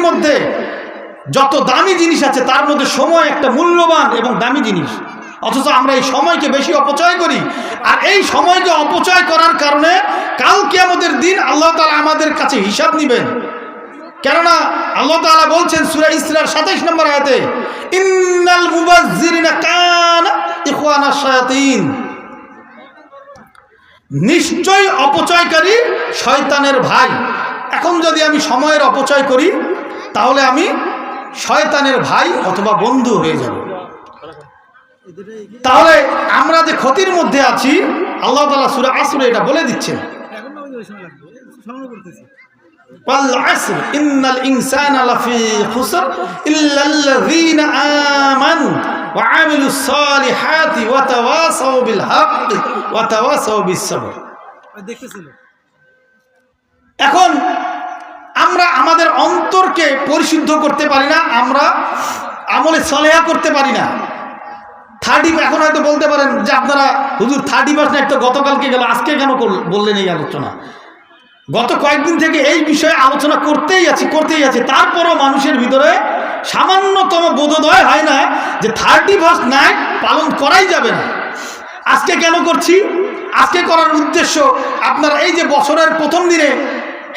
মধ্যে যত দামি জিনিস আছে তার মধ্যে সময় একটা মূল্যবান এবং দামি জিনিস, অথচ আমরা এই সময়কে বেশি অপচয় করি। আর এই সময়কে অপচয় করার কারণে কাল কিয়ামতের দিন আল্লাহ তাআলা আমাদের কাছে হিসাব নেবেন। কেননা আল্লাহ তাআলা বলছেন সূরা ইসরার ২৭ নম্বর আয়াতে, ইন্নাল মুবাজ্জিরিনা কানা ইখওয়ানাশ শায়াতিন, নিশ্চয় অপচয়কারী শয়তানের ভাই। এখন যদি আমি সময়ের অপচয় করি তাহলে আমি শয়তানের ভাই অথবা বন্ধু হয়ে যাব। তাহলে আমরা যে ক্ষতির মধ্যে আছি আল্লাহ তাআলা সূরা আসরে এটা বলে দিচ্ছেন, ওয়াল আসর ইন্নাল ইনসানা লাফি খুসর ইল্লাল্লাযীনা আমানু ওয়া আমিলুস সালিহাতি ওয়া তাওয়াসাউ বিল হাক্কি ওয়া তাওয়াসাউ বিস সাবর। এখন আমরা আমাদের অন্তরকে পরিশুদ্ধ করতে পারি না, আমরা আমলে সলেহা করতে পারি না। এখন হয়তো বলতে পারেন যে আপনারা হুজুর 31 তো গতকালকে গেল, আজকে কেন বললেন এই আলোচনা? গত কয়েকদিন থেকে এই বিষয়ে আলোচনা করতেই আছি, তারপরও মানুষের ভিতরে সামান্যতম বোধোদয় হয় না যে 31 নাইট পালন করাই যাবে না। আজকে কেন করছি? আজকে করার উদ্দেশ্য আপনার এই যে বছরের প্রথম দিনে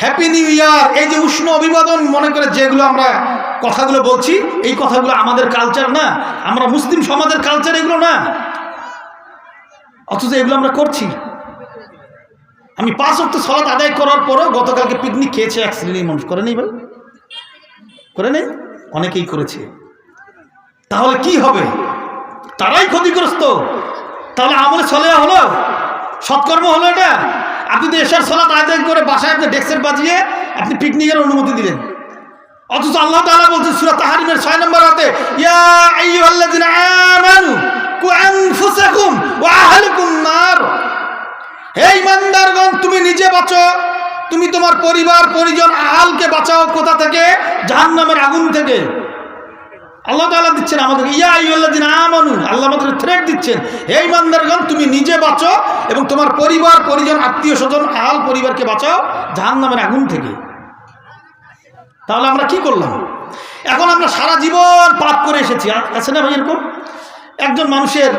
হ্যাপি নিউ ইয়ার, এই যে উষ্ণ অভিবাদন মনে করে যেগুলো আমরা কথাগুলো বলছি, এই কথাগুলো আমাদের কালচার না, আমরা মুসলিম সমাজের কালচার এগুলো না, অথচ এগুলো আমরা করছি। আমি 5 ওয়াক্ত সালাত আদায় করার পরেও গতকালকে পিকনিক খেয়েছে এক শ্রেণীর মানুষ, করে নেই ভাই? করে নেই? অনেকেই করেছে। তাহলে কি হবে? তারাই ক্ষতিগ্রস্ত। তাহলে আমলে সলেহা হলো, সৎকর্ম হলো এটা? আপনি তো এশার সালাত আদায় করে বাসায় আপনি ডেস্কের বাজিয়ে আপনি পিকনিকের অনুমতি দিলেন, অথচ আল্লাহ তাআলা বলছেন সূরা তাহরিমের 6 নম্বর আয়াতে, ইয়া আইয়ুহাল্লাযিনা আমানু কু আনফুসাকুম ওয়া আহলিকুম নার, হে ঈমানদারগণ তুমি নিজে বাঁচো, তুমি তোমার পরিবার পরিজন আহলকে বাঁচাও কোথা থেকে? জাহান্নামের আগুন থেকে। আল্লাহ তাআলা দিচ্ছেন আমাদের ইয়া আইয়ুহাল্লাযিনা আমানু, আল্লাহ আমাদের থ্রেট দিচ্ছেন, হে ঈমানদারগণ তুমি নিজে বাঁচো এবং তোমার পরিবার পরিজন আত্মীয় স্বজন আহল পরিবারকে বাঁচাও জাহান্নামের আগুন থেকে। তাহলে আমরা কি করলাম? এখন আমরা সারা জীবন পাপ করে এসেছি, আছে না ভাই? এরকম একজন মানুষের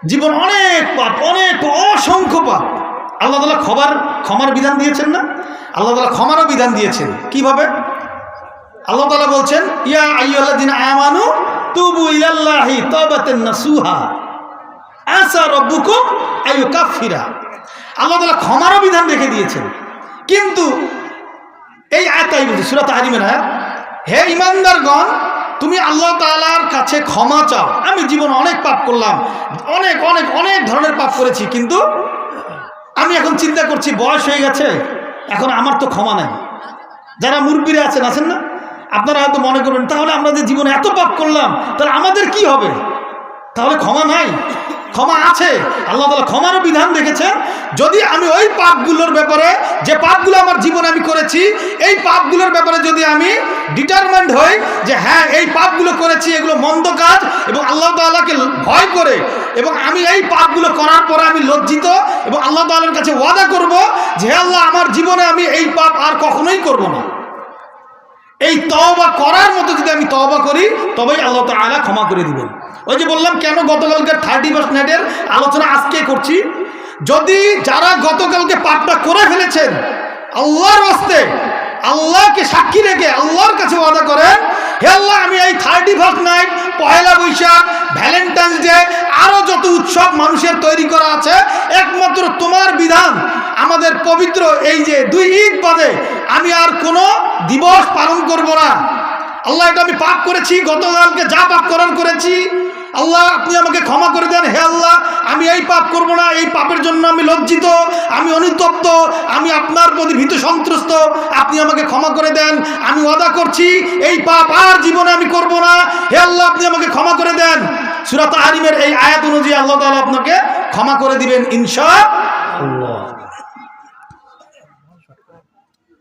জীবন অনেক পাপ, অনেক অসংখ্য পাপ। আল্লাহ তাআলা ক্ষমার বিধান দিয়েছেন না? আল্লাহ তাআলা ক্ষমারও বিধান দিয়েছেন। কিভাবে? আল্লাহ তাআলা বলছেন, ইয়া আইয়ুহাল্লাযিনা আমানু তুবু ইলাল্লাহি তাওবাতান নাসুহা আসা রাব্বুকুম আইয়ুকাফিরা। আল্লাহ তাআলা ক্ষমারও বিধান রেখে দিয়েছেন। কিন্তু এই আয়াতটাই বলছে সূরা তাহরিমের আয়াত, হে ঈমানদারগণ তুমি আল্লাহ তাআলার কাছে ক্ষমা চাও। আমি জীবনে অনেক পাপ করলাম, অনেক অনেক অনেক ধরনের পাপ করেছি, কিন্তু আমি এখন চিন্তা করছি বয়স হয়ে গেছে, এখন আমার তো ক্ষমা নাই। যারা মুরব্বীরা আছেন না, আপনারা হয়তো মনে করবেন তাহলে আমরা যে জীবনে এত পাপ করলাম তাহলে আমাদের কি হবে? তাহলে ক্ষমা নাই? ক্ষমা আছে। আল্লাহ তাআলা ক্ষমারও বিধান রেখেছেন। যদি আমি ওই পাপগুলোর ব্যাপারে, যে পাপগুলো আমার জীবনে আমি করেছি, এই পাপগুলোর ব্যাপারে যদি আমি ডিটারমাইন্ড হই যে হ্যাঁ এই পাপগুলো করেছি, এগুলো মন্দ কাজ, এবং আল্লাহ তাআলাকে ভয় করে, এবং আমি এই পাপগুলো করার পরে আমি লজ্জিত এবং আল্লাহ তাআলার কাছে ওয়াদা করব যে হে আল্লাহ আমার জীবনে আমি এই পাপ আর কখনোই করব না, এই তওবা করার মতো যদি আমি তওবা করি তবেই আল্লাহ তাআলা ক্ষমা করে দিবেন। ওই যে বললাম কেন গতকালকের 31 নাইটের আলোচনা আজকে করছি, যদি যারা গতকালকে পাপটা করে ফেলেছেন আল্লাহর ওয়াস্তে আল্লাহকে সাক্ষী রেখে আল্লাহর কাছে ওয়াদা করেন, হে আল্লাহ আমি এই 31 নাইট, পয়লা বৈশাখ, ভ্যালেন্টাইন্স ডে, আরও যত উৎসব মানুষের তৈরি করা আছে, একমাত্র তোমার বিধান আমাদের পবিত্র এই যে 2 ঈদ বাদে আমি আর কোনো দিবস পালন করব না। আল্লাহ এটা আমি পাপ করেছি, গতকালকে যা পাপ করার করেছি, আল্লাহ আপনি আমাকে ক্ষমা করে দেন। হে আল্লাহ আমি এই পাপ করব না, এই পাপের জন্য আমি লজ্জিত, আমি অনুতপ্ত, আমি আপনার প্রতি ভীত সন্ত্রস্ত, আপনি আমাকে ক্ষমা করে দেন। আমি ওয়াদা করছি এই পাপ আর জীবনে আমি করব না, হে আল্লাহ আপনি আমাকে ক্ষমা করে দেন। সূরা তাহরিমের এই আয়াত অনুযায়ী আল্লাহ তাআলা আপনাকে ক্ষমা করে দিবেন ইনশাআল্লাহ।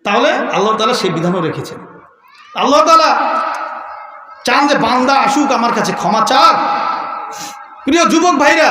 তাহলে আল্লাহ তাআলা সেই বিধানও রেখেছেন। আল্লাহ তাআলা চান যে বান্দা আসুক আমার কাছে ক্ষমা চাক। প্রিয় যুবক ভাইরা,